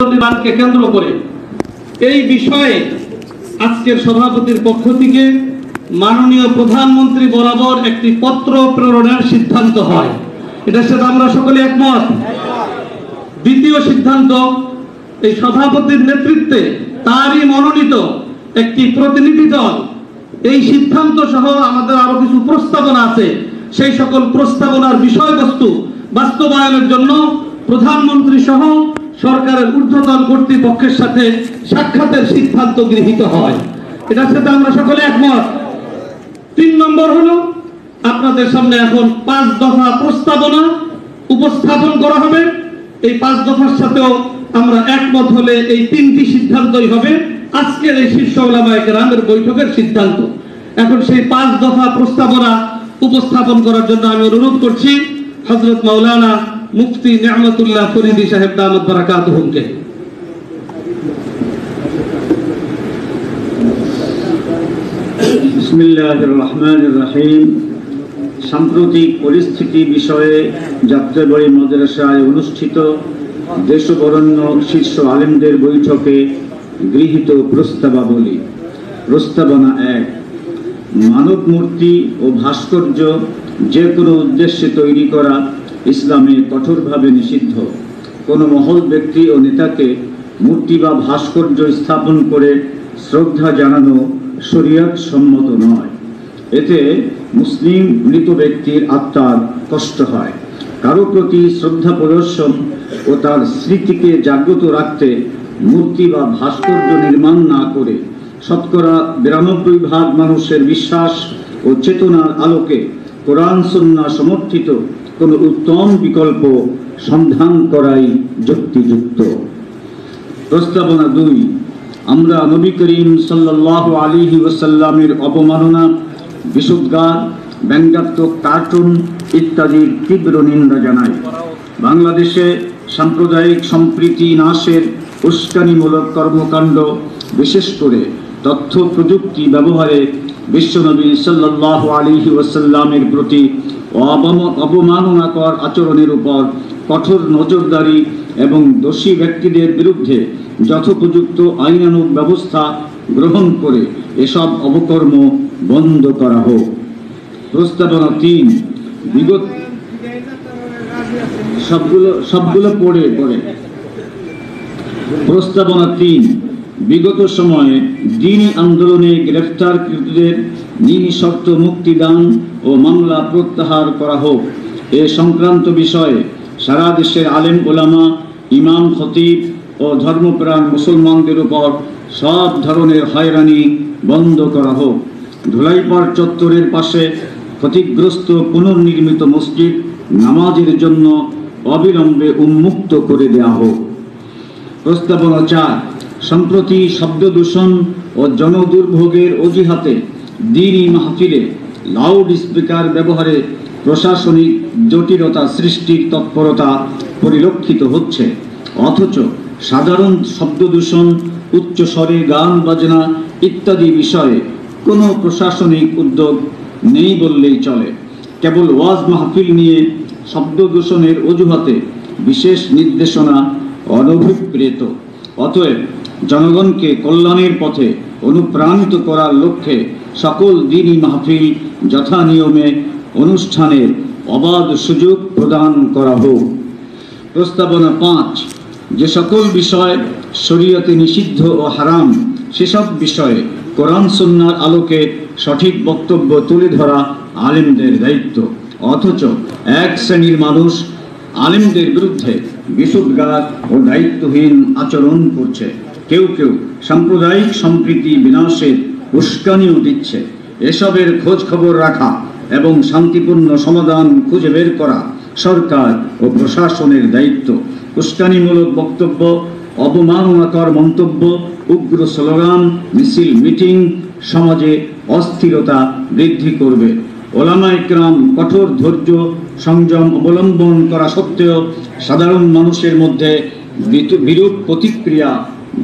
নির্মাণকে কেন্দ্র করে এই বিষয়ে আজকের সভাপতির পক্ষ থেকে মাননীয় প্রধানমন্ত্রী বরাবর একটি পত্র প্রেরণের সিদ্ধান্ত হয়। এটার সাথে আমরা সকলে একমত। দ্বিতীয় সিদ্ধান্ত, এই সভাপতির নেতৃত্বে তারই মনোনীত একটি প্রতিনিধি দল এই সিদ্ধান্ত সহ আমাদের আরো কিছু প্রস্তাবনা আছে, সেই সকল প্রস্তাবনার বিষয়বস্তু বাস্তবায়নের জন্য প্রধানমন্ত্রী সহ সরকারের ঊর্ধ্বতন কর্তৃপক্ষের সাথে সাক্ষাতের সিদ্ধান্ত গৃহীত হয়। এটার সাথে আমরা সকলে একমত। 3 নম্বর হলো, আপনাদের সামনে এখন 5 দফা প্রস্তাবনা উপস্থাপন করা হবে। এই 5 দফার সাথেও আমরা একমত হলে এই 3টি সিদ্ধান্তই হবে আজকের এই শীর্ষ উলামায়ে কেরামের বৈঠকের সিদ্ধান্ত। এখন সেই 5 দফা প্রস্তাবনা উপস্থাপন করার জন্য আমি অনুরোধ করছি হযরত মাওলানা মুফতি নিয়ামতুল্লাহ ফরিদি সাহেব দামাত বারাকাতুহুকে। বিসমিল্লাহির রহমানির রহিম। সাম্প্রতিক পরিস্থিতি বিষয়ে যাত্রাবাড়ী মাদ্রাসায় অনুষ্ঠিত দেশবরেণ্য শীর্ষ আলেমদের বৈঠকে গৃহীত প্রস্তাবাবলী। প্রস্তাবনা 1, মানব মূর্তি ও ভাস্কর্য যে কোনো উদ্দেশ্যে তৈরি করা ইসলামে কঠোরভাবে নিষিদ্ধ। কোনো মহৎ ব্যক্তি ও নেতাকে মূর্তি বা ভাস্কর্য স্থাপন করে শ্রদ্ধা জানানো শরীয়ত সম্মত নয়। এতে মুসলিম মৃত ব্যক্তির আত্মার কষ্ট হয়। কারো প্রতি শ্রদ্ধা প্রদর্শন ও তার স্মৃতিকে জাগ্রত রাখতে মূর্তি বা ভাস্কর্য নির্মাণ না করে শতকরা 92% মানুষের বিশ্বাস ও চেতনার আলোকে কোরআন সুন্নাহ সমর্থিত কোনো উত্তম বিকল্প সন্ধান করাই যুক্তিযুক্ত। প্রস্তাবনা 2, আমরা নবী করিম সাল্লাল্লাহু আলাইহি ওয়াসাল্লামের অবমাননা, বিশুদ্ধার, ব্যঙ্গাত্মক কার্টুন ইত্যাদির তীব্র নিন্দা জানাই। বাংলাদেশে সাম্প্রদায়িক সম্প্রীতি নাশের উস্কানিমূলক কর্মকাণ্ড, বিশেষ করে তথ্য প্রযুক্তি ব্যবহারে বিশ্বনবী সাল্লাল্লাহু আলাইহি ওয়াসাল্লামের প্রতি অবমাননাকর আচরণের উপর কঠোর নজরদারি এবং দোষী ব্যক্তিদের বিরুদ্ধে যথোপযুক্ত আইনানুগ ব্যবস্থা গ্রহণ করে এসব অপকর্ম বন্ধ করা হোক। প্রস্তাবনা 3, সবগুলো পড়ে প্রস্তাবনা 3, বিগত সময়ে দ্বীনি আন্দোলনে গ্রেফতারকৃতদের নিঃশর্ত মুক্তিদান ও মামলা প্রত্যাহার করা হোক। এ সংক্রান্ত বিষয়ে সারা দেশের আলেম ওলামা, ইমাম, খতিব ও ধর্মপ্রাণ মুসলমানদের উপর সব ধরনের হয়রানি বন্ধ করা হোক। ধুলাইপাড় চত্বরের পাশে ক্ষতিগ্রস্ত পুনর্নির্মিত মসজিদ নামাজের জন্য অবিলম্বে উন্মুক্ত করে দেওয়া হোক। প্রস্তাবনা 4, সম্প্রতি শব্দ দূষণ ও জনদুর্ভোগের অজুহাতে দ্বীনি মাহফিলে লাউড স্পিকার ব্যবহারে প্রশাসনিক জটিলতা সৃষ্টির তৎপরতা পরিলক্ষিত হচ্ছে, অথচ সাধারণ শব্দ দূষণ, উচ্চ স্বরে গান বাজনা ইত্যাদি বিষয়ে কোনো প্রশাসনিক উদ্যোগ নেই বললেই চলে। কেবল ওয়াজ মাহফিল নিয়ে শব্দ দূষণের অজুহাতে বিশেষ নির্দেশনা অনভিপ্রেত। অতএব জনগণকে কল্যাণের পথে অনুপ্রাণিত করার লক্ষ্যে সকল দ্বীনি মাহফিল যথানিয়মে অনুষ্ঠানের অবাধ সুযোগ প্রদান করা হোক। প্রস্তাবনা 5, যে সকল বিষয় শরীয়তে নিষিদ্ধ ও হারাম সেসব বিষয়ে কোরআন সুন্নাহর আলোকে সঠিক বক্তব্য তুলে ধরা আলেমদের দায়িত্ব। অথচ এক শ্রেণীর মানুষ আলেমদের বিরুদ্ধে বিশুদ্ধার ও দায়িত্বহীন আচরণ করছে। কেউ কেউ সাম্প্রদায়িক সম্প্রীতি বিনাশের উস্কানিও দিচ্ছে। এসবের খোঁজ খবর রাখা এবং শান্তিপূর্ণ সমাধান খুঁজে বের করা সরকার ও প্রশাসনের দায়িত্ব। উস্কানিমূলক বক্তব্য, অবমাননাকর মন্তব্য, উগ্র স্লোগান, মিছিল, মিটিং সমাজে অস্থিরতা বৃদ্ধি করবে। ওলামায়ে কেরাম কঠোর ধৈর্য সংযম অবলম্বন করা সত্ত্বেও সাধারণ মানুষের মধ্যে বিরূপ প্রতিক্রিয়া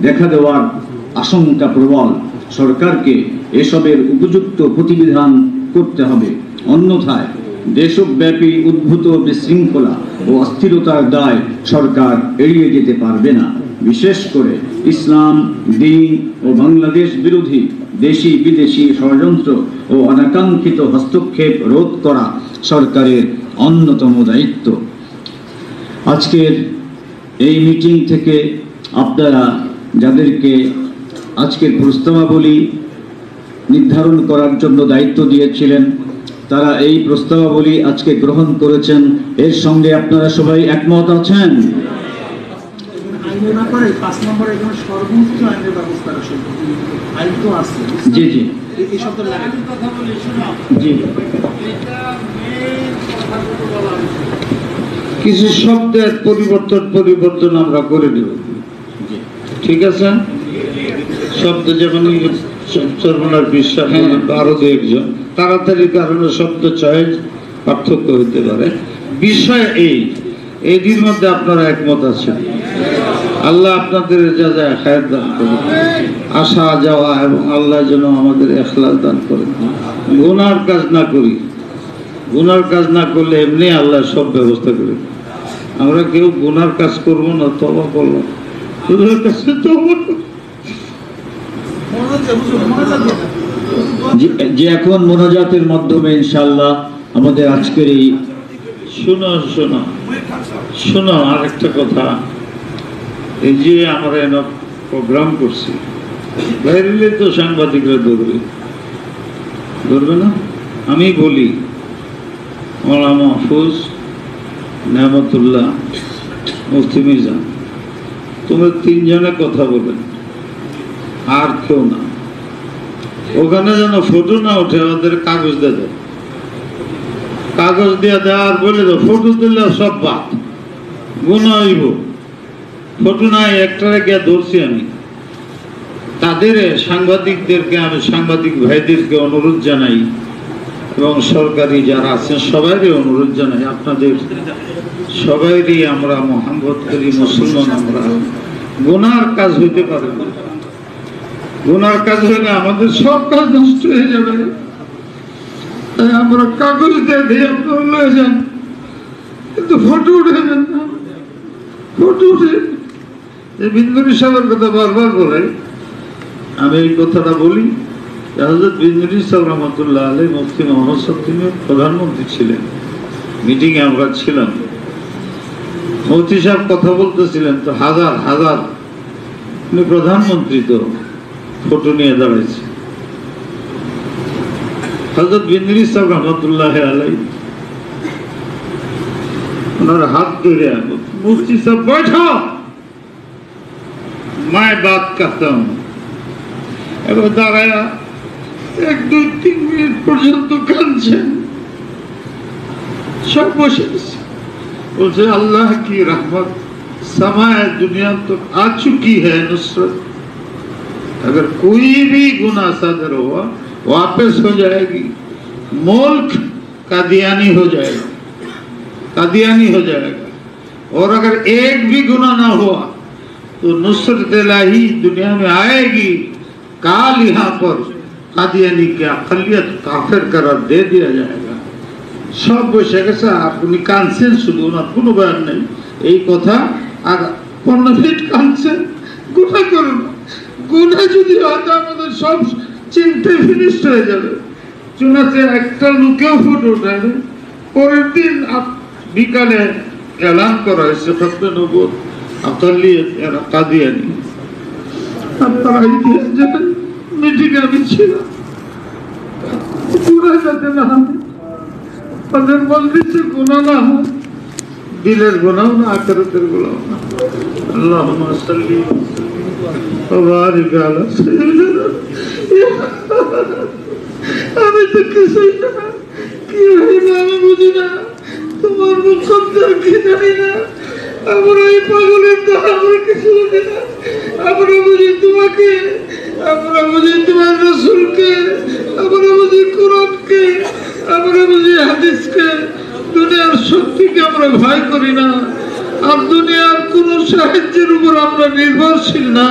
দেখা দেওয়ার আশঙ্কা প্রবল। সরকারকে এসবের উপযুক্ত প্রতিবিধান করতে হবে, অন্যথায় দেশব্যাপী উদ্ভূত বিশৃঙ্খলা ও অস্থিরতার দায় সরকার এড়িয়ে যেতে পারবে না। বিশেষ করে ইসলাম, দ্বীন ও বাংলাদেশ বিরোধী দেশি বিদেশি ষড়যন্ত্র ও অনাকাঙ্ক্ষিত হস্তক্ষেপ রোধ করা সরকারের অন্যতম দায়িত্ব। আজকের এই মিটিং থেকে আপনারা যাদেরকে আজকের প্রস্তাবাবলী নির্ধারণ করার জন্য দায়িত্ব দিয়েছিলেন, তারা এই প্রস্তাবাবলী আজকে গ্রহণ করেছেন। এর সঙ্গে আপনারা সবাই একমত আছেন? জি জি জি, কিছু শব্দের পরিবর্তন আমরা করে দেব, ঠিক আছে? শব্দ যেমন সর্বনার বিশ্বাস, আরো দু একজন তাড়াতাড়ির কারণে শব্দ চয়েস পার্থক্য হতে পারে। বিষয় এইটির মধ্যে আপনারা একমত আছেন? আল্লাহ আপনাদের যা যা খায়ের দান করেন, আসা যাওয়া এবং আল্লাহ যেন আমাদের ইখলাস দান করেন। গুনার কাজ না করি, গুনার কাজ না করলে এমনি আল্লাহ সব ব্যবস্থা করে। আমরা কেউ গুনার কাজ করবো না, তওবা করবো, গুনার কাছে তওবা যে এখন মোনাজাতের মাধ্যমে ইনশাআল্লাহ আমাদের আজকের এই শোনো আরেকটা কথা। এই যে আমরা প্রোগ্রাম করছি, বাইরে তো সাংবাদিকরা ধরবে না? আমি বলি মওলানা মাহফুজ, নেয়ামতুল্লাহ, মুফতি মিজান, তোমরা তিনজনে কথা বলেন, আর কেউ না। ওখানে যেন ফটো না উঠে, ওদের কাগজ দিয়ে দেয়, কাগজ দিয়ে দেওয়ার বলে দাও, ফটো দিলে সব বাদ, গুনাহ হইব। ফটো নাই, একটারে গিয়ে ধরছি আমি। তাদের সাংবাদিকদেরকে, আমি সাংবাদিক ভাইদেরকে অনুরোধ জানাই এবং সরকারি যারা আছেন সবাইরই অনুরোধ জানাই, আপনাদের সবাইরই আমরা মহব্বত করি, মুসলমান আমরা। গুনার কাজ হইতে পারে না, গুনার কাজ হলে আমাদের সব কাজ নষ্ট হয়ে যাবে। তাই আমরা কাগজ দিয়ে আপনারা লয়ে যান, কিন্তু ফটো উঠে যান না, ফটো উঠে। এই বিন্দুরি সাহেবের কথা বারবার বলে, আমি এই কথাটা বলি। হযরত বিন্দুরি সাহেব রহমতুল্লাহ আলাইহি, মুফতি মোহাম্মদ সাহেব, তিনি প্রধানমন্ত্রী ছিলেন। মিটিংয়ে আমরা ছিলাম, মুফতি সাহেব কথা বলতেছিলেন, তো হাজার হাজার প্রধানমন্ত্রী তো ফটো নিয়ে দাঁড়াইছে। হযরত বিন্দুরি সাহেব রহমতুল্লাহ আলাইহি ওনার হাত ধরে, মুফতি সাহেব बैठो, मैं बात करता हूं। এবার দাঁড়ায়া 1-2-3 মিনিট পর্যন্ত কাঁদছেন, সব বসে গেছে। বলছে अल्लाह की रहमत समाए दुनिया तो आ चुकी है नुसरत, अगर कोई भी गुनाह सादर हुआ वापस हो जाएगी, मुल्क कादियानी हो जाएगा, कादियानी हो जाएगा। और अगर एक भी गुनाह ना हुआ तो नुसरत इलाही दुनिया में आएगी। काल यहाँ पर कादियानी की अकलियत काफिर करार दे दिया जाएगा। सब বসে গেছে, আপনি কাঁদছেন শুধু, না কোনো বয়ান নেই। এই কথা আর 15 মিনিট কাঁদছেন, গুনাহ করুন। গুনাহ যদি হয় আমাদের সব চিন্তা ফিনিশ হয়ে যাবে। চুনাতে একটা লোকেও ফটো উঠাবে। পরের দিন বিকালে এলান করা হয়েছে খতমে নবুয়ত আকালিয়ত এরা কাদিয়ানি। আপনারা ইতিহাস জানেন, মিটিংয়ে আমি ছিলাম। গুনাহ যাতে না হয়, তাদের মজলিসে গুনাহ না হয়, দিলের গুনাহ না, আখিরাতের গুনাহ না। আল্লাহুম্মা সাল্লি ওয়া বারিক আলা সাইয়্যিদিনা। আমি তো কিছুই না, কি হইল আমি বুঝি না, তোমার মুকদ্দর কি জানি না। আমরা এই পাগলের তো আমরা কিছু বুঝি না। আমরা বুঝি তোমাকে, আমরা বুঝি তোমার রাসূলকে, আমরা বুঝি কোরআনকে, আমরা বুঝি হাদিসকে। দুনিয়ার শক্তিকে আমরা ভয় করি না, আর দুনিয়ার কোন সাহায্যের উপর আমরা নির্ভরশীল না।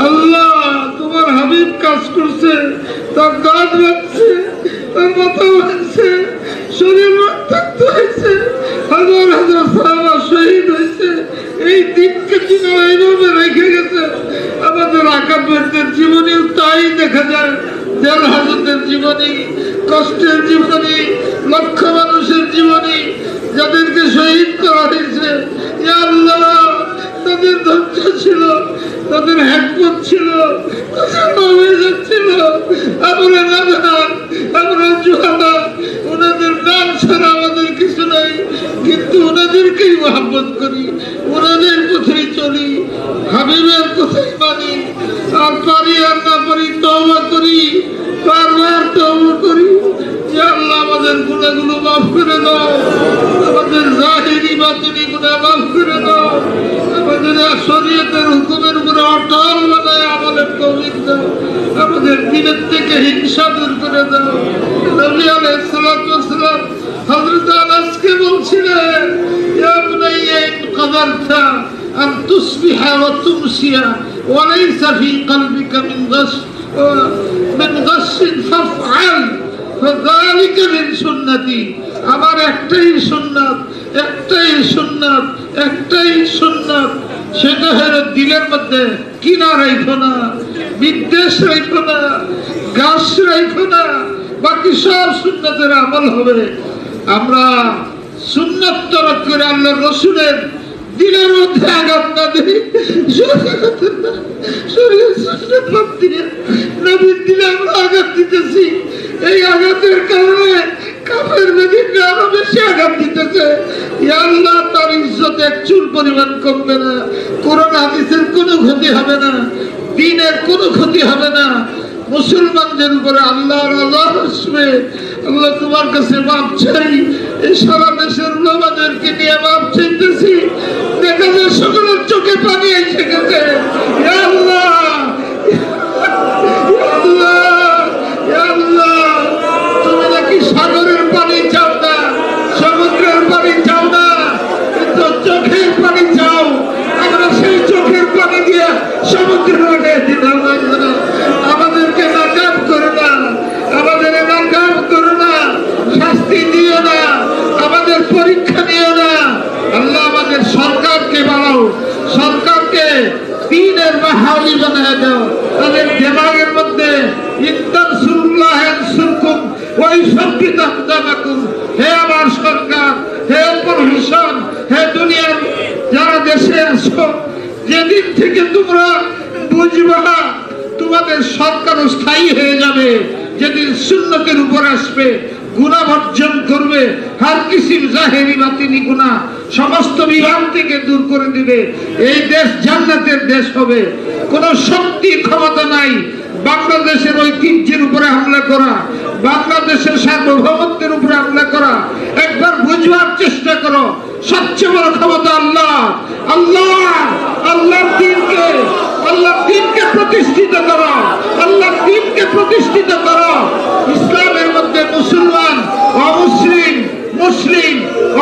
আল্লাহ তোমার হাবিব কাজ করছে, তার দাঁত ভাঙছে, তার মাথা ভাঙছে, শরীর রক্তাক্ত হয়েছে, হাজার হাজার সাহাবা শহীদ হয়েছে। এই দিনকে তিনি এইভাবে রেখে গেছে। আমাদের আকাবেরদের জীবনীও তাই দেখা যায়। জেল হাজতের জীবনী, কষ্টের জীবনী, লক্ষ মানুষের জীবনী, যাদেরকে শহীদ করা হয়েছে। ইয়া আল্লাহ, তাদের ধৈর্য ছিল, তাদের হ্যাকমত ছিল, তাদের ছিল। আমরা নাদান, আমরা জুহানা, ওনাদের নাম ছাড়া আমাদের কিছু নাই, কিন্তু ওনাদেরকেই মহব্বত করি, ওনাদের পথেই চলি, হাবিবের কথাই মানি। আর পারি আর না পারি তওবা করি, বারবার তওবা করি। ইয়া আল্লাহ, আমাদের গুনাহগুলো মাফ করে দাও, আমাদের জাহিরি বাতিনি গুনাহ মাফ করে দাও, আমাদের শরীয়তের হুকুমের উপরে অটল বানায় আমলের তৌফিক দাও, আমাদের দিলের থেকে হিংসা দূর করে দাও। নবী আলাইহিস সালাতু ওয়াস সালাম হযরত আনাসকে বলছিলেন, ইয়া বুনাইয়া ইন কাদারতা আন তুসবিহা ওয়া তুমসিয়া ওয়া লাইসা ফি কলবিকা মিন গাশ ফাফআল ফাযালিকা মিন সুন্নতি। আমার একটাই সুন্নাত, একটাই সুন্নাত, একটাই সুন্নাত, সেটা হলো দিলের মধ্যে কিনা রাখো না, বিদ্বেষ রাখো না, গাছ রাখো না, বাকি সব সুন্নতের আমল হবে। আমরা সুন্নাত তরক করে আল্লাহ রসুলের দিলের মধ্যে আঘাত না দিই, নবীর দিলে আমরা আঘাত দিতেছি। এই আঘাতের কারণে কাফের বেদিনরা আরো বেশি আঘাত দিতেছে। ইয়া আল্লাহ, তার ইজ্জত এক চুল পরিমাণ কমবে না, কোরআন হাদিসের কোনো ক্ষতি হবে না, দ্বীনের কোনো ক্ষতি হবে না, মুসলমানদের উপরে আল্লাহর আযাব আসবে। আল্লাহ, তোমার কাছে মাপ চাই, এই সারা দেশের উলামাদেরকে নিয়ে মাপ চাইতেছি। দেখা যায় সকলের চোখে পানি এসে গেছে। ইয়া আল্লাহ, তুমি নাকি সাগরের পানি চাও না, সমুদ্রের পানি চাও না, কিন্তু চোখের পানি চাও। আমরা সেই চোখের পানি দিয়ে সমুদ্রের উঠে দিলাম। আমাদেরকে নাকাব করো না, আমাদের নাকাব করো না, শাস্তি দিও না, আমাদের পরীক্ষা নিও না। আল্লাহ, আমাদের সরকারকে বাড়াও, সরকারকে দ্বীনের বাহালি বানায় দাও। তাদের দেমাগের মধ্যে ইনতানসুরুল্লাহ ইয়ানসুরকুম ওয়া ইউসাব্বিত আকদামাকুম। হে আমার সরকার, হে প্রশাসন, হে দুনিয়ার যারা দেশে আছো, যেদিন থেকে তোমরা বুঝবা তোমাদের সরকার স্থায়ী হয়ে যাবে, যেদিন সুন্নতের উপর আসবে, গুনাহ বর্জন করবে, হর কিসির জাহেরি বাতিনি গুনাহ সমস্ত বিভাগ থেকে দূর করে দিবে, এই দেশ জান্নাতের দেশ হবে। কোন শক্তি ক্ষমতা নাই বাংলাদেশের ঐতিহ্যের উপরে হামলা করা, বাংলাদেশের সার্বভৌমত্বের উপরে হামলা করা। একবার বুঝবার চেষ্টা করো, সবচেয়ে বড় ক্ষমতা আল্লাহ। আল্লাহ, আল্লাহর দ্বীনকে, আল্লাহর দ্বীনকে প্রতিষ্ঠিত করো, আল্লাহর দ্বীনকে প্রতিষ্ঠিত করো। ইসলামের মধ্যে মুসলমান অমুসলিম, মুসলিম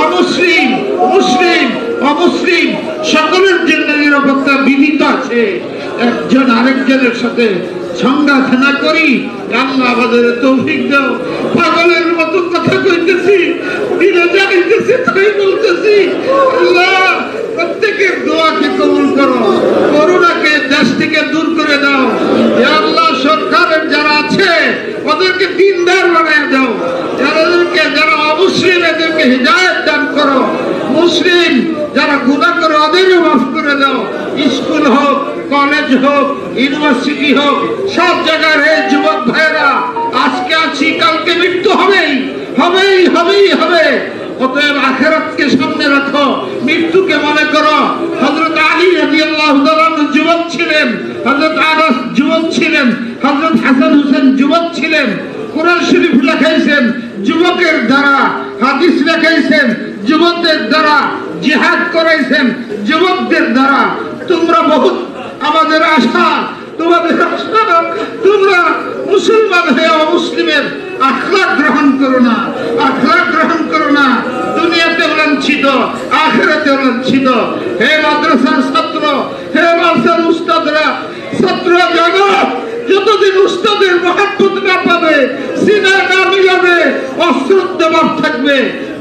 অমুসলিম, মুসলিম অমুসলিম সকলের জন্য নিরাপত্তা বিধিত আছে। একজন আরেকজনের সাথে সংঘাত না করি। আল্লাহ আমাদের তৌফিক দাও। পাগলের মতো কথা কইতেছি, দিলে জানাইতেছি, তাই বলতেছি। আল্লাহ, প্রত্যেকের দোয়াকে কবুল করো, করোনাকে দেশ থেকে দূর করে দাও। আল্লাহ, সরকারের যারা আছে ওদেরকে দিনদার বানায় দাও, যারা অমুসলিম এদেরকে হিদায়াত দান করো। মুসলিম যারা গুনাহ করে ওদেরও মাফ করে দাও। স্কুল হোক, কলেজ হোক, ইউনিভার্সিটি হোক, সব জায়গার এই যুবক ভাইয়েরা, আজকে আছি কালকে মৃত্যু হবেই, হবেই, হবেই হবে। অতএব আখিরাতকে সামনে রাখো, মৃত্যুকে মনে করো। হযরত আলী রাদিয়াল্লাহু তাআলা যুবক ছিলেন, হযরত আনাস যুবক ছিলেন, হযরত হাসান হোসেন যুবক ছিলেন। কোরআন শরীফ লেখাইছেন যুবকের দ্বারা, হাদিস লেখাইছেন যুবকদের দ্বারা, জিহাদ করাইছেন যুবকদের দ্বারা। তোমরা বহুত আমাদের আশা, তোমাদের আশা, তোমরা মুসলমান হয়ে অমুসলিমের আখলাক গ্রহণ করো না, আখলাক গ্রহণ করো না। দুনিয়াতে লাঞ্ছিত, আখিরাতে লাঞ্ছিত। হে মাদ্রাসার ছাত্র, হে মাদ্রাসার উস্তাদরা, ছাত্র জানো, যতদিন উস্তাদের মহব্বত না পাবে, সিনা না মিলাবে, অশ্রদ্ধভাব থাকবে।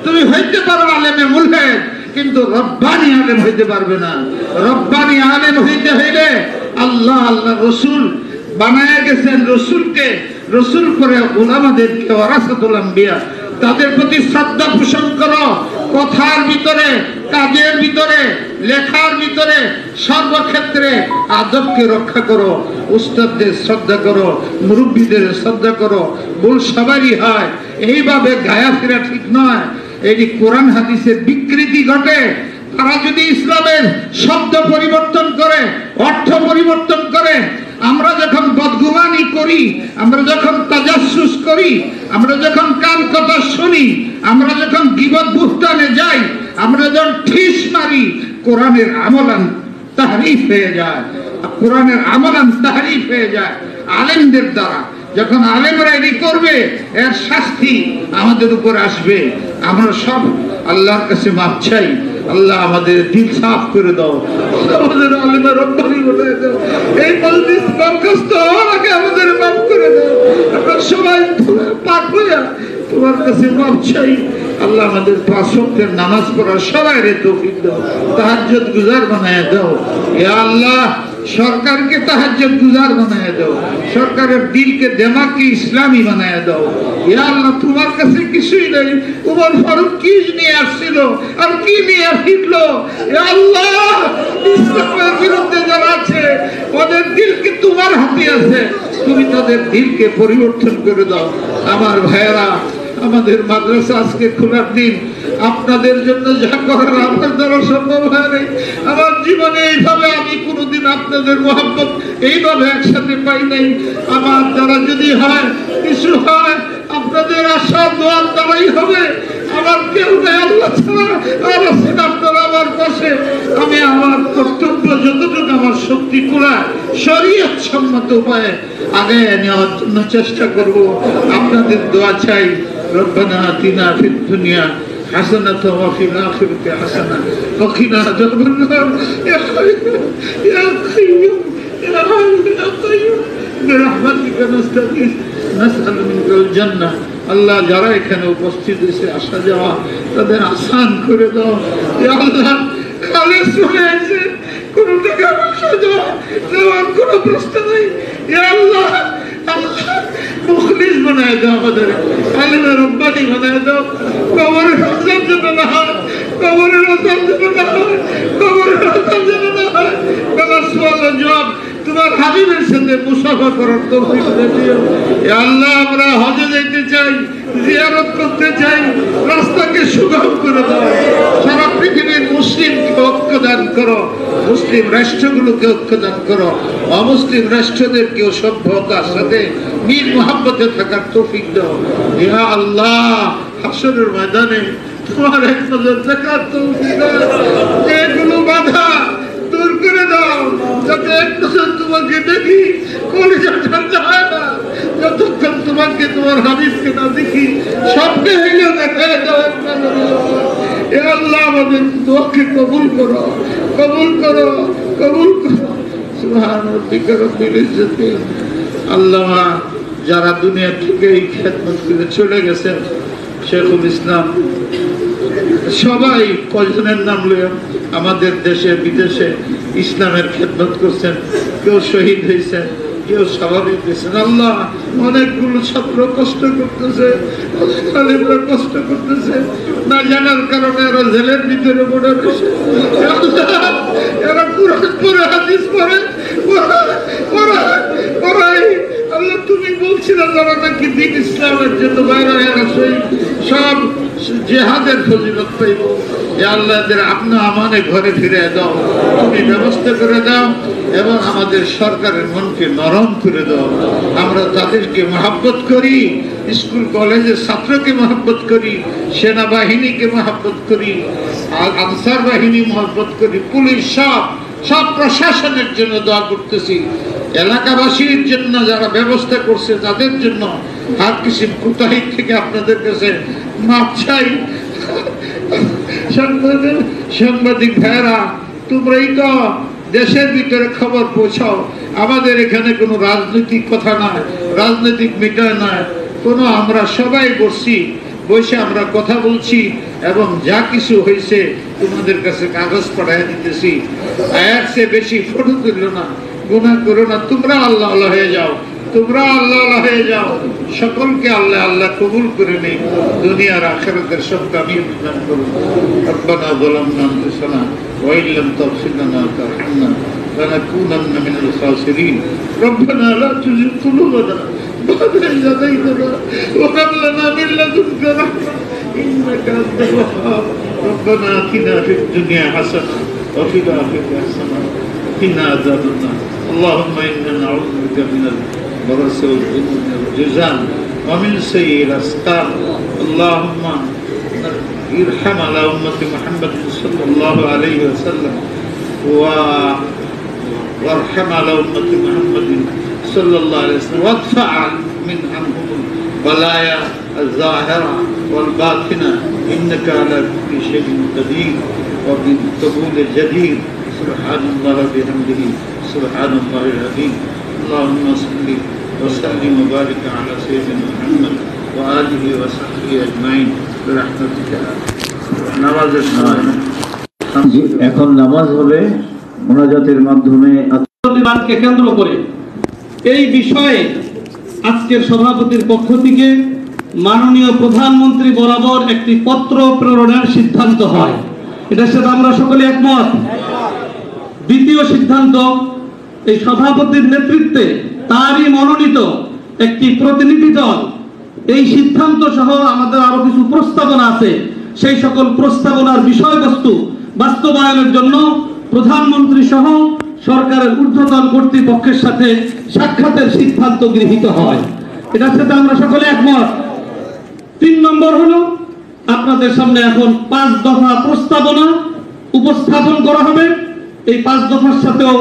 তুমি হইতে পারো আলেমে মুলহিদ, কিন্তু রব্বানি আলেম হইতে পারবে না। রব্বানি আলেম হইতে হইলে আল্লাহ আল্লাহ রসুল বানায় গেছেন, রসুলকে রসুল করে উলামাদেরকে ওয়ারাসাতুল আম্বিয়া, তাদের প্রতি শ্রদ্ধা পোষণ করো। কথার ভিতরে, কাজের ভিতরে, লেখার ভিতরে, সর্বক্ষেত্রে আদবকে রক্ষা করো। উস্তাদদের শ্রদ্ধা করো, মুরব্বীদের শ্রদ্ধা করো। ভুল সবারই হয়, এইভাবে গায়া ফেরা ঠিক নয়। এটি কোরআন হাদিসের বিকৃতি ঘটে। তারা যদি ইসলামের শব্দ পরিবর্তন করে, অর্থ পরিবর্তন করে, আমরা যখন বদগুমানি করি, আমরা যখন তাজাসসুস করি, আমরা যখন কান কথা শুনি, আমরা যখন গীবত বুহতানে যাই, আমরা যখন ঠিস মারি, কোরআনের আমলান তাহরিফ হয়ে যায়। কোরআনের আমলান তাহরিফ হয়ে যায় আলেমদের দ্বারা। যখন আলেমরা এটি করবে, এর শাস্তি আমাদের উপর আসবে। আমরা সব আল্লাহর কাছে মাপ চাই। আল্লাহ আমাদের দিল সাফ করে দাও, আমাদের আলেমের রব্বানি বানায় দাও। এই মজলিস বরখাস্ত হওয়ার আগে আমাদের মাফ করে দাও। আমরা সবাই পাক হইয়া তোমার কাছে মাপ চাই। আল্লাহ আমাদের 5 ওয়াক্তের নামাজ পড়ার সবাইরে তৌফিক দাও, তাহাজ্জুদ গুজার বানায় দাও। ইয়া আল্লাহ, সরকারকে তাহাজ্জুদ গুজার বানায় দাও, সরকারের দিলকে দেমাগকে ইসলামী বানায় দাও। ইয়া আল্লাহ, তোমার কাছে কিছুই নেই। ওমর ফারুক কি নিয়ে আসছিল আর কি নিয়ে ফিরলো? ইয়া আল্লাহ, ইসলামের বিরুদ্ধে যারা আছে ওদের দিলকে তোমার হাতে আছে, তুমি তাদের দিলকে পরিবর্তন করে দাও। আমার ভাইয়েরা, আমাদের মাদ্রাসা আজকে খোলার দিন। আপনাদের জন্য যা করার আমার দ্বারা সম্ভব হয় নাই। আমার জীবনে এইভাবে আমি কোনোদিন আপনাদের মোহাব্বত এইভাবে একসাথে পাই নাই। আমার দ্বারা যদি হয়, কিছু হয়, আপনাদের আশা দোয়ার দ্বারাই হবে। আমার কেউ নেই আল্লাহ ছাড়া, আর আছেন আপনারা আমার পাশে। আমি আমার কর্তব্য যতটুকু আমার শক্তি কুলায় শরীয়ত সম্মত উপায়ে আগে নেওয়ার জন্য চেষ্টা করব। আপনাদের দোয়া চাই। ربنا آتنا في الدنيا حسنة وفي الآخرة حسنة وقنا عذاب النار يا حي يا قيوم يا حي يا قيوم برحمتك نستغيث نسأل منك الجنة। আল্লাহ, যারা এখানে উপস্থিত হয়েছে আসা যাওয়া তাদের আসান করে দাও। ইয়া আল্লাহ, খালেস চলে আসে, কোনো টাকা পয়সা দেওয়ার কোনো প্রশ্ন নেই। ইয়া আল্লাহ, মুখলিস বানায় দাও, আমাদের আলেমের রব্বানি বানায় দাও। কবরের আযাব যেন না হয়, কবরের আযাব যেন না হয়, কবরের আযাব যেন না হয়। বেলা সুয়াল জবাব তোমার হাবিবের সাথে মুসাফা করার তৌফিক দিও। ইয়া আল্লাহ, আমরা হজে যেতে চাই, জিয়ারত করতে চাই, রাস্তাকে সুগম করে দাও। সারা পৃথিবীর মুসলিমকে ঐক্য দান করো, মুসলিম রাষ্ট্রগুলোকে ঐক্য দান করো, অমুসলিম রাষ্ট্রদেরকেও সভ্যতার সাথে মিল মুহাব্বতে থাকার তৌফিক দাও। ইয়া আল্লাহ, হাসরের ময়দানে তোমার এক নজর দেখার তৌফিক দাও। যেগুলো বাধা দূর করে দাও, যাতে এক নজর তোমাকে দেখি কলিজা ঠান্ডা হয় না। যতক্ষণ তোমাকে, তোমার হাবিবকে না দেখি, স্বপ্নে হইলেও দেখায় দাও এক নজরে। ইয়া আল্লাহ, আমাদের দোয়াকে কবুল করো, কবুল করো, কবুল করো। সুবহান রাব্বিকা রব্বিল ইজ্জতি। আল্লাহ, যারা দুনিয়া থেকে এই খেদমত করে চলে গেছেন, শেখুল ইসলাম, সবাই কয়জনের নাম লইয়া আমাদের দেশে বিদেশে ইসলামের খেদমত করছেন। কেউ শহীদ হয়েছেন, কেউ স্বাভাবিক হয়েছেন। আল্লাহ, অনেকগুলো ছাত্র কষ্ট করতেছে, আলেমরা কষ্ট করতেছে, না জানার কারণে এরা জেলের ভিতরে পড়ে রয়েছে। এরা কোরআন পড়ে, হাদিস পড়ে, পড়াই। আল্লাহ, তুমি বলছিলে যারা নাকি দিন ইসলামের জন্য বাইরে এরা সব জেহাদের ফজিলত পাইব। আল্লাহ, আপনা আমানে ঘরে ফিরে দাও, তুমি ব্যবস্থা করে দাও এবং আমাদের সরকারের মনকে নরম করে দাও। আমরা তাদেরকে মহাব্বত করি, স্কুল কলেজের ছাত্রকে মহাব্বত করি, সেনাবাহিনীকে মহাব্বত করি, আনসার বাহিনী মহাব্বত করি, পুলিশ, সব প্রশাসনের জন্য দোয়া করতেছি। এলাকাবাসীর জন্য যারা ব্যবস্থা করছে তাদের জন্য আর কিছু কোথায় থেকে আপনাদের কাছে মাপ চাই। সাংবাদিক ভাইরা, তোমরাই তো দেশের ভিতরে খবর পৌঁছাও। আমাদের এখানে কোনো রাজনৈতিক কথা নয়, রাজনৈতিক মিটার নয় কোনো। আমরা সবাই বসছি বসে আমরা কথা বলছি এবং যা কিছু হয়েছে তোমাদের কাছে কাগজ পাঠিয়ে দিতেছি। আয়ার চেয়ে বেশি ফটো তুললো না, গুনাহ করো না, তোমরা আল্লাহ আল্লাহ হয়ে যাও, তোমরা আল্লাহ আল্লাহ হয়ে যাও। সকলকে আল্লাহ আল্লাহ কবুল করে নেই, দুনিয়ার আখিরাতের সব কামিয়াবি দান করুন। রব্বানা যালামনা আনফুসানা ওয়া ইন লাম তাগফির লানা ওয়া তারহামনা লানাকুনান্না মিনাল খাসিরিন। রব্বানা লা তুযিগ কুলুবানা بعد إذ هديتنا وهب لنا من لدنك رحمة إنك أنت الوهاب. ربنا آتنا في الدنيا حسنة وفي الآخرة حسنة وقنا عذاب النار. اللهم إنا نعوذ بك من البرص والجنون والجزام ومن سيء الأسقام. اللهم ارحم على أمة محمد صلى الله عليه وسلم وارحم على أمة محمد صلى الله عليه وسلم وادفع من عنهم البلايا الظاهرة والباطنة إنك على كل شيء قدير وبالقبول الجدير. سبحان الله بحمده سبحان الله العظيم. اللهم صل وسلم وبارك على سيدنا محمد وآله وصحبه أجمعين برحمتك. নামাজের সময় এখন নামাজ হবে মোনাজাতের মাধ্যমে। বিমানকে কেন্দ্র করে এই বিষয়ে আজকের সভাপতির পক্ষ থেকে মাননীয় প্রধানমন্ত্রী বরাবর একটি পত্র প্রেরণের সিদ্ধান্ত হয়। এটার সাথে আমরা সকলে একমত। দ্বিতীয় সিদ্ধান্ত, এই সভাপতির নেতৃত্বে তারই মনোনীত একটি প্রতিনিধি দল এই সিদ্ধান্ত সহ আমাদের আরো কিছু প্রস্তাবনা আছে, সেই সকল প্রস্তাবনার বিষয়বস্তু বাস্তবায়নের জন্য প্রধানমন্ত্রী সহ সরকারের ঊর্ধ্বতন কর্তৃপক্ষের সাথে সাক্ষাতের সিদ্ধান্ত গৃহীত হয়। এটার সাথে আমরা সকলে একমত। 3 নম্বর হলো, আপনাদের সামনে এখন 5 দফা প্রস্তাবনা উপস্থাপন করা হবে। এই 5 দফার সাথেও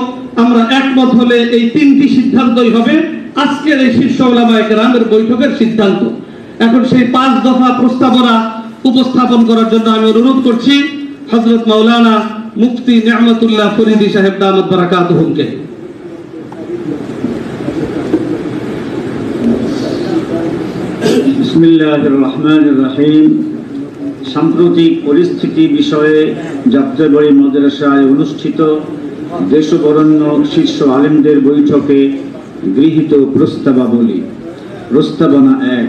আমরা একমত হলে এই 3টি সিদ্ধান্তই হবে আজকের এই শীর্ষ উলামায়ে কেরামের বৈঠকের সিদ্ধান্ত। এখন সেই 5 দফা প্রস্তাবনা উপস্থাপন করার জন্য আমি অনুরোধ করছি হযরত মাওলানা মুফতি নিয়ামতুল্লাহ ফরিদি সাহেব দামাত বারাকাতুহুমকে। বিসমিল্লাহির রহমানির রহিম। সাম্প্রতিক পরিস্থিতি বিষয়ে যাত্রাবাড়ী মাদ্রাসায় অনুষ্ঠিত দেশবরেণ্য শীর্ষ আলেমদের বৈঠকে গৃহীত প্রস্তাবাবলী। প্রস্তাবনা 1,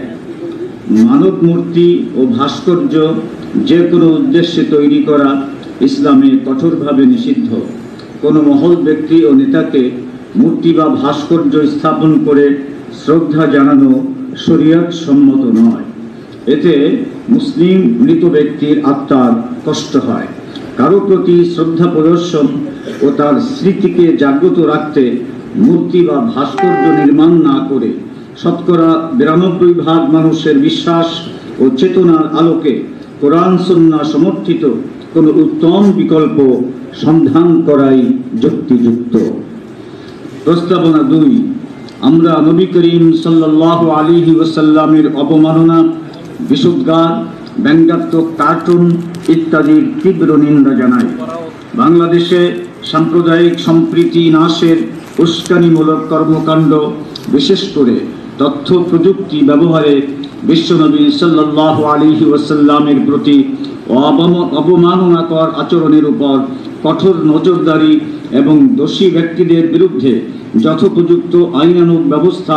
মানব মূর্তি ও ভাস্কর্য যে কোনো উদ্দেশ্যে তৈরি করা ইসলামে কঠোরভাবে নিষিদ্ধ। কোনো মহৎ ব্যক্তি ও নেতাকে মূর্তি বা ভাস্কর্য স্থাপন করে শ্রদ্ধা জানানো শরীয়ত সম্মত নয়। এতে মুসলিম মৃত ব্যক্তির আত্মার কষ্ট হয়। কারো প্রতি শ্রদ্ধা প্রদর্শন ও তার স্মৃতিকে জাগ্রত রাখতে মূর্তি বা ভাস্কর্য নির্মাণ না করে শতকরা 92% মানুষের বিশ্বাস ও চেতনার আলোকে কোরআন সুন্নাহ সমর্থিত কোনো উত্তম বিকল্প সন্ধান করাই যুক্তিযুক্ত। প্রস্তাবনা 2, আমরা নবী করিম সাল্লাল্লাহু আলাইহি ওয়াসাল্লামের অবমাননা, বিশুদ্ধার, ব্যঙ্গাত্মক কার্টুন ইত্যাদির তীব্র নিন্দা জানাই। বাংলাদেশে সাম্প্রদায়িক সম্প্রীতি নাশের উস্কানিমূলক কর্মকাণ্ড, বিশেষ করে তথ্য প্রযুক্তি ব্যবহারে বিশ্বনবী সাল্লাল্লাহু আলাইহি ওয়াসাল্লামের প্রতি অবমাননাকর আচরণের উপর কঠোর নজরদারি এবং দোষী ব্যক্তিদের বিরুদ্ধে যথোপযুক্ত আইনানুগ ব্যবস্থা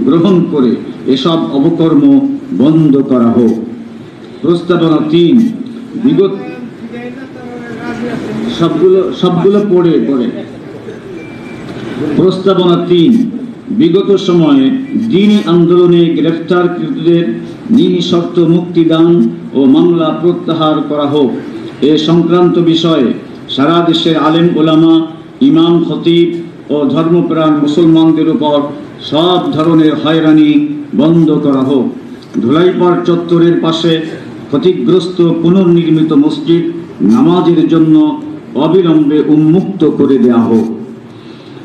গ্রহণ করে এসব অপকর্ম বন্ধ করা হোক। প্রস্তাবনা 3, বিগত সবগুলো পড়ে প্রস্তাবনা 3, বিগত সময়ে দ্বীনি আন্দোলনে গ্রেফতারকৃতদের নিঃশর্ত মুক্তিদান ও মামলা প্রত্যাহার করা হোক। এ সংক্রান্ত বিষয়ে সারা দেশের আলেম ওলামা, ইমাম, খতিব ও ধর্মপ্রাণ মুসলমানদের উপর সব ধরনের হয়রানি বন্ধ করা হোক। ধুলাইপাড় চত্বরের পাশে ক্ষতিগ্রস্ত পুনর্নির্মিত মসজিদ নামাজের জন্য অবিলম্বে উন্মুক্ত করে দেওয়া হোক।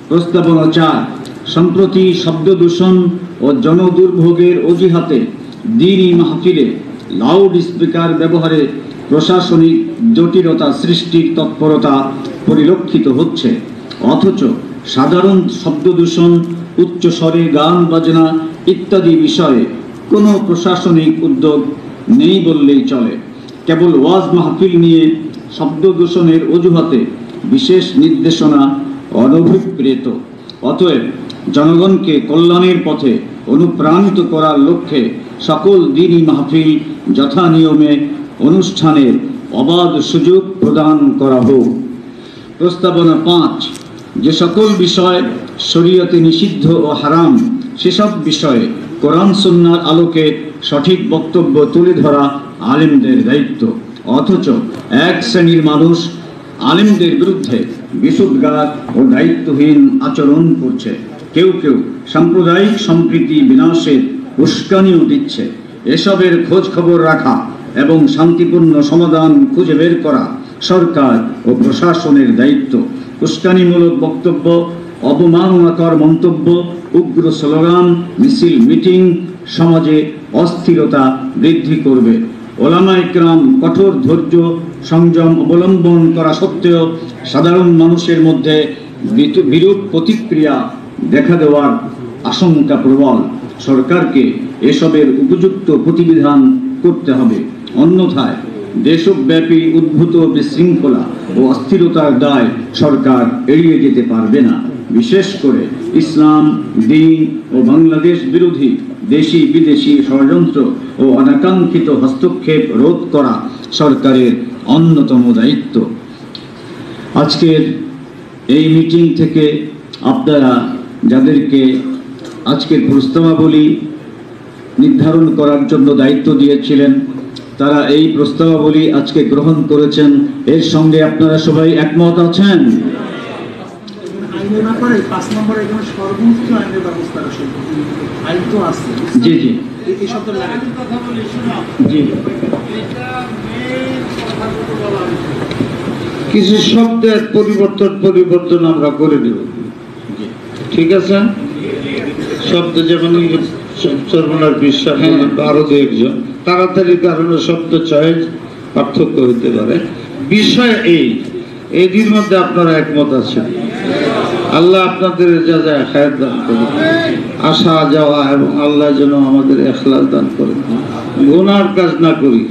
প্রস্তাবনা 4, সম্প্রতি শব্দ দূষণ ও জনদুর্ভোগের অজুহাতে দ্বীনি মাহফিলে লাউড স্পিকার ব্যবহারে প্রশাসনিক জটিলতা সৃষ্টির তৎপরতা পরিলক্ষিত হচ্ছে, অথচ সাধারণ শব্দ দূষণ, উচ্চ স্বরে গান বাজনা ইত্যাদি বিষয়ে কোনো প্রশাসনিক উদ্যোগ নেই বললেই চলে। কেবল ওয়াজ মাহফিল নিয়ে শব্দ দূষণের অজুহাতে বিশেষ নির্দেশনা অনভিপ্রেত। অতএব জনগণকে কল্যাণের পথে অনুপ্রাণিত করার লক্ষ্যে সকল দ্বীনি মাহফিল যথা নিয়মে অনুষ্ঠানের অবাধ সুযোগ প্রদান করা হোক। প্রস্তাবনা 5, যে সকল বিষয় শরীয়তে নিষিদ্ধ ও হারাম সেসব বিষয়ে কোরআন সুন্নাহর আলোকে সঠিক বক্তব্য তুলে ধরা আলেমদের দায়িত্ব। অথচ এক শ্রেণীর মানুষ আলেমদের বিরুদ্ধে বিশুদ্ধগার ও দায়িত্বহীন আচরণ করছে। কেউ কেউ সাম্প্রদায়িক সম্প্রীতি বিনাশের উস্কানিও দিচ্ছে। এসবের খোঁজ খবর রাখা এবং শান্তিপূর্ণ সমাধান খুঁজে বের করা সরকার ও প্রশাসনের দায়িত্ব। উস্কানিমূলক বক্তব্য, অবমাননাকর মন্তব্য, উগ্র স্লোগান, মিছিল, মিটিং সমাজে অস্থিরতা বৃদ্ধি করবে। ওলামা ইকরাম কঠোর ধৈর্য সংযম অবলম্বন করা সত্ত্বেও সাধারণ মানুষের মধ্যে বিরূপ প্রতিক্রিয়া দেখা দেওয়ার আশঙ্কা প্রবল। সরকারকে এসবের উপযুক্ত প্রতিবিধান করতে হবে, অন্যথায় দেশব্যাপী উদ্ভূত বিশৃঙ্খলা ও অস্থিরতার দায় সরকার এড়িয়ে যেতে পারবে না। বিশেষ করে ইসলাম, দ্বীন ও বাংলাদেশ বিরোধী দেশি বিদেশি ষড়যন্ত্র ও অনাকাঙ্ক্ষিত হস্তক্ষেপ রোধ করা সরকারের অন্যতম দায়িত্ব। আজকের এই মিটিং থেকে আপনারা যাদেরকে আজকের প্রস্তাবাবলী নির্ধারণ করার জন্য দায়িত্ব দিয়েছিলেন, তারা এই প্রস্তাবাবলী আজকে গ্রহণ করেছেন। এর সঙ্গে আপনারা সবাই একমত আছেন? জি জি জি। কিছু শব্দের পরিবর্তন আমরা করে দেব, ঠিক আছে? শব্দ যেমন সর্বনার বিশ্বাস, আরো দু একজন তাড়াতাড়ি কারণে শব্দ চয়েস পার্থক্য হতে পারে। বিষয় এর মধ্যে আপনারা একমত আছেন। আল্লাহ আপনাদের যা যা খায়ের দান করুন, আসা যাওয়া এবং আল্লাহ যেন আমাদের ইখলাস দান করেন। গুনার কাজ না করি,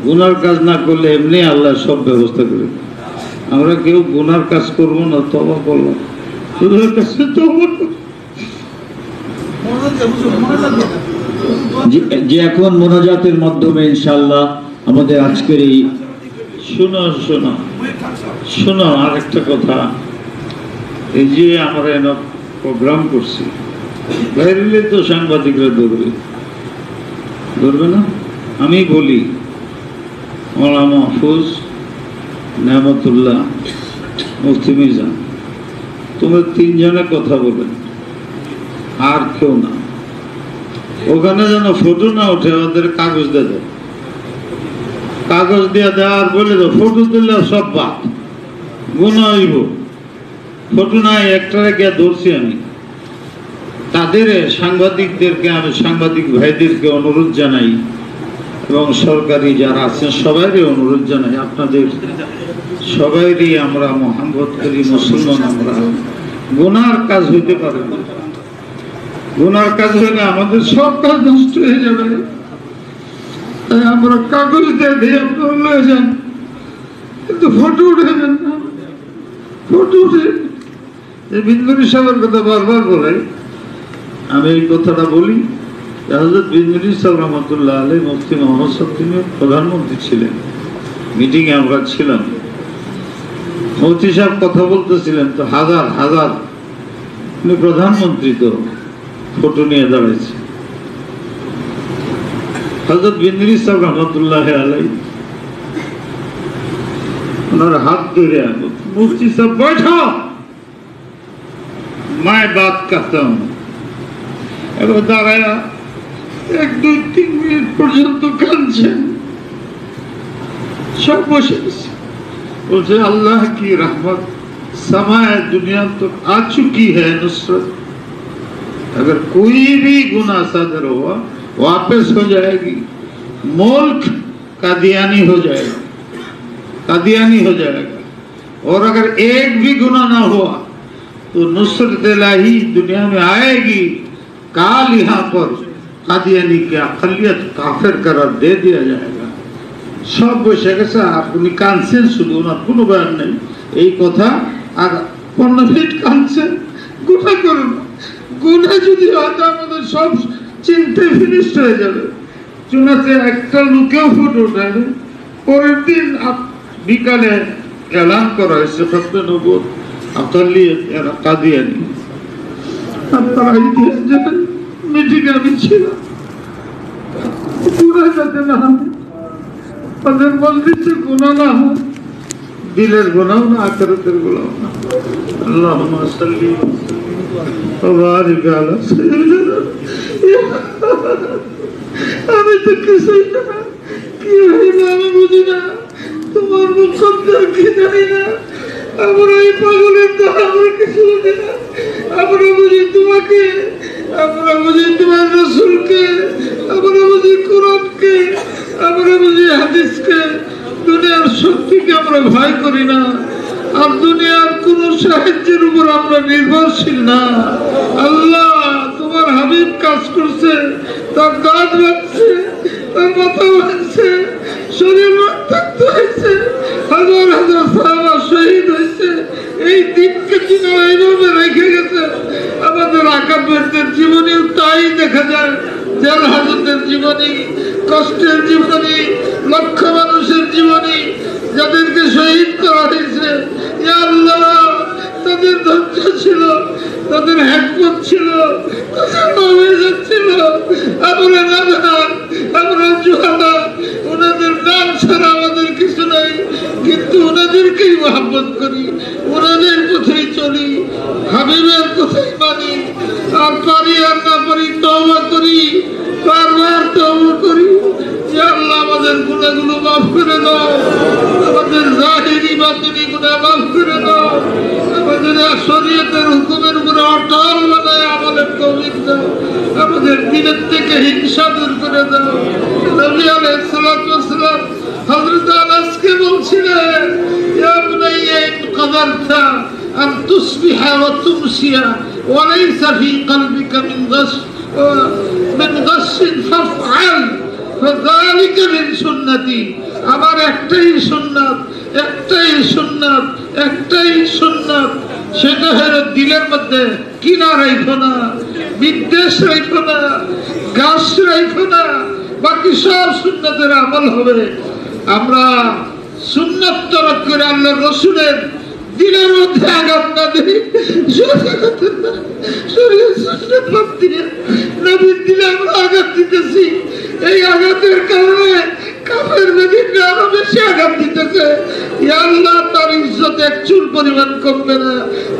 গুনার কাজ না করলে এমনি আল্লাহ সব ব্যবস্থা করে। আমরা কেউ গুনার কাজ করবো না, তওবা করবো, গুনার কাছে তওবা যে এখন মোনাজাতের মাধ্যমে ইনশাআল্লাহ আমাদের আজকের এই শোনো আরেকটা কথা। এই যে আমরা প্রোগ্রাম করছি, বাইরে তো সাংবাদিকরা ধরবে না? আমি বলি মওলানা মাহফুজ, নেয়ামতুল্লাহ, মুফতি মিজান, তোমরা তিনজনে কথা বলেন, আর কেউ না। ওখানে যেন ফটো না উঠে, ওদের কাগজ দিয়ে দেয়, কাগজ দিয়ে দেওয়ার বলে দাও, ফটো তুললে সব বাদ, গুনাহ হইব। ফটো নাই, একটারে গিয়ে ধরছি আমি। তাদের সাংবাদিকদেরকে, আমি সাংবাদিক ভাইদেরকে অনুরোধ জানাই এবং সরকারি যারা আছেন সবাইরই অনুরোধ জানাই, আপনাদের সবাইরই আমরা মোহাম্মত করি, মুসলমান আমরা। গুনার কাজ হইতে পারে না, গুনার কাজ হলে আমাদের সব কাজ নষ্ট হয়ে যাবে। তাই আমরা কাগজ দিয়ে আপনারা লয়ে যান, কিন্তু ফটো উঠাবেন না। ফটো উঠে বিন্দুরি সাহেবের কথা বারবার বলে, আমি এই কথাটা বলি। হযরত বিন্দুরি সাহেব রহমতুল্লাহ আলাইহি, মুফতি মোহাম্মদ সাহেব তিনি প্রধানমন্ত্রী ছিলেন, মিটিংয়ে আমরা ছিলাম। মুফতি সাহেব কথা বলতেছিলেন, তো হাজার হাজার প্রধানমন্ত্রী তো ফটো নিয়ে দাঁড়াইছে। হযরত বিন্দুরি সাহেব রহমতুল্লাহ আলাইহি ওনার হাত ধরে, মুফতি সাহেব बैठो, मैं बात करता हूं। এবার দাঁড়ায়া 1-2-3 মিনিট পর্যন্ত কাঁদছেন, সব বসে গেছে। বলছে अल्लाह की रहमत समाए दुनिया तो आ चुकी है नुसरत, अगर कोई भी गुनाह सादर हुआ वापस हो जाएगी, मुल्क कादियानी हो जाएगा, कादियानी हो जाएगा। और अगर एक भी गुनाह ना हुआ तो नुसरत इलाही दुनिया में आएगी। काल यहाँ पर कादियानी के अकलियत काफिर करार दे दिया जाएगा। सब বসে গেছে, আপনি কাঁদছেন, শুধু ওনার কোনো বয়ান নেই এই কথা। আর 15 মিনিট কাঁদছেন, গুণা করুন, গুণা যদি হয়তো আমাদের সব চিন্তা ফিনিশ হয়ে যাবে। চুনাতে একটা লোকেও ফুট ওঠে। পরের দিন বিকালে এলান করা হয়েছে খতমে নবুয়ত আকালিয়ত এরা কাদিয়ানি। আপনারা ইতিহাস জানেন, মিটিংয়ে আমি ছিলাম। গুণা যাতে না হয়, তাদের মজলিসে গুনাহ না হয়, দিলের গুনাহ না, আখিরাতের গুনাহ না। আল্লাহুম্মা সাল্লি ওয়া বারিক আলা সাইয়্যিদিনা। আমি তো কিছুই না, কি হইল আমি বুঝি না, তোমার মুখদ্দার কি জানি না। আমরা এই পাগলের তো আমরা কিছু বুঝি না। আমরা বুঝি তোমাকে, আমরা বুঝি তোমার রাসূলকে, আমরা বুঝি কোরআনকে, আমরা বুঝি হাদিসকে। দুনিয়ার শক্তিকে আমরা ভয় করি না, আর দুনিয়ার কোন সাহায্যের উপর আমরা নির্ভরশীল না। আল্লাহ তোমার হাবিব কাজ করছে, তার দাঁত ভাঙছে, তার মাথা ভাঙছে, শরীর রক্তাক্ত হয়েছে, হাজার হাজার সাহাবা শহীদ হয়েছে। এই দিনকে তিনি এইভাবে রেখে গেছে। আমাদের আকাবেরদের জীবনীও তাই দেখা যায়। জেল হাজতের জীবনী, কষ্টের জীবনী, লক্ষ মানুষের জীবনী, যাদেরকে শহীদ করা হয়েছে। ইয়া আল্লাহ, তাদের ধৈর্য ছিল, তাদের হিকমত ছিল, তাদের নবীয়ত ছিল। আমরা নাদান, আমরা জুহালা, ওনাদের নাম ছাড়া আমাদের কিছু নাই, কিন্তু ওনাদেরকেই মহব্বত করি, ওনাদের পথেই চলি, হাবিবের কথাই মানি। আর পারি আর না পারি তওবা করি, বারবার তওবা করি। ইয়া আল্লাহ, আমাদের গুনাহগুলো মাফ করে দাও, আমাদের জাহিরি বাতিনি গুনাহ মাফ করে দাও, আমাদের শরীয়তের হুকুমের উপরে অটল বানায় আমলের তৌফিক দাও, আমাদের দিলের থেকে হিংসা দূর করে দাও। নবী আলাইহিস সালাতু ওয়াস সালাম হযরত আনাসকে বলছিলেন, ইয়া বুনাইয়া ইন কাদারতা আন তুসবিহা ওয়া তুমসিয়া ওয়া লাইসা ফি কলবিকা মিন গাশ ফাফআল ফাযালিকা মিন সুন্নতি। আমার একটাই সুন্নাত, একটাই সুন্নাত, একটাই সুন্নাত, সেটা হলো দিলের মধ্যে কিনা রাখো না, বিদ্বেষ রাখো না, গাছ রাখো না, বাকি সব সুন্নাতের আমল হবে। আমরা সুন্নাত তরক করে আল্লাহ রসুলের দিলের মধ্যে আঘাত না দিই, নবীর দিলে আমরা আঘাত দিতেছি। এই আঘাতের কারণে কাফের বেদিনরা আরো বেশি আঘাত দিতেছে। ইয়া আল্লাহ, তার ইজ্জত এক চুল পরিমাণ কমবে না,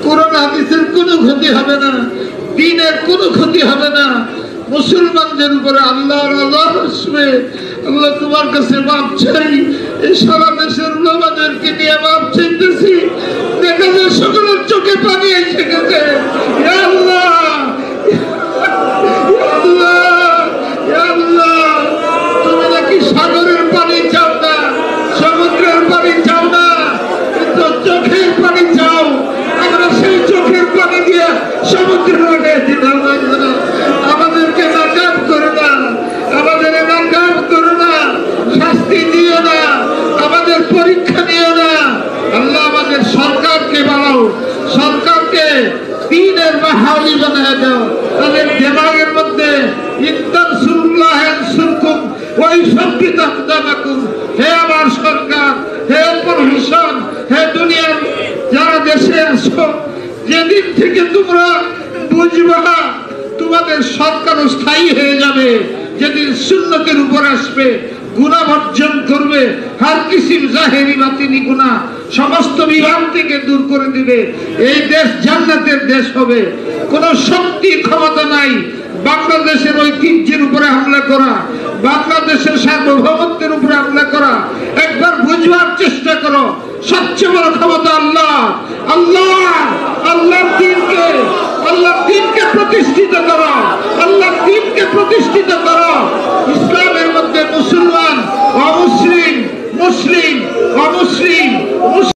কোরআন হাদিসের কোনো ক্ষতি হবে না, দ্বীনের কোনো ক্ষতি হবে না, মুসলমানদের উপরে আল্লাহর আযাব আসবে। আল্লাহ তোমার কাছে মাপ চাই, এই সারা দেশের উলামাদেরকে নিয়ে মাপ চাইতেছি। দেখা যায় সকলের চোখে পানি এসে গেছে। ইয়া আল্লাহ, তুমি নাকি সাগরের পানি চাও না, সমুদ্রের পানি চাও না, কিন্তু চোখের পানি চাও। আমরা সেই চোখের পানি দিয়ে সমুদ্রের পানি দিলাম। আমাদেরকে নাকাব করো না, আমাদের নাকাব করো না, শাস্তি দিও না, আমাদের পরীক্ষা নিও না। আল্লাহ, আমাদের সরকারকে বাড়াও, সরকারকে দ্বীনের বাহালি বানায় দাও। তাদের দিমাগের মধ্যে ইনতানসুরুল্লাহ ইয়ানসুরকুম ওয়া ইউসাব্বিত আকদামাকুম। হে আমার সরকার, হে প্রশাসন, হে দুনিয়ার যারা দেশে আছো, যেদিন থেকে তোমরা বুঝবা তোমাদের সরকার স্থায়ী হয়ে যাবে, যেদিন সুন্নতের উপর আসবে, গুনাহ বর্জন করবে, হর কিসিম জাহেরি বাতিনি গুনাহ সমস্ত বিভাগ থেকে দূর করে দিবে, এই দেশ জান্নাতের দেশ হবে। কোন শক্তি ক্ষমতা নাই বাংলাদেশের ঐতিহ্যের উপরে হামলা করা, বাংলাদেশের সার্বভৌমত্বের উপরে হামলা করা। একবার বুঝবার চেষ্টা করো, সবচেয়ে বড় ক্ষমতা আল্লাহ। আল্লাহ, আল্লাহর দ্বীনকে প্রতিষ্ঠিত করো, আল্লাহর দ্বীনকে প্রতিষ্ঠিত করো। ইসলামের মধ্যে মুসলমান অমুসলিম, মুসলিম অমুসলিম,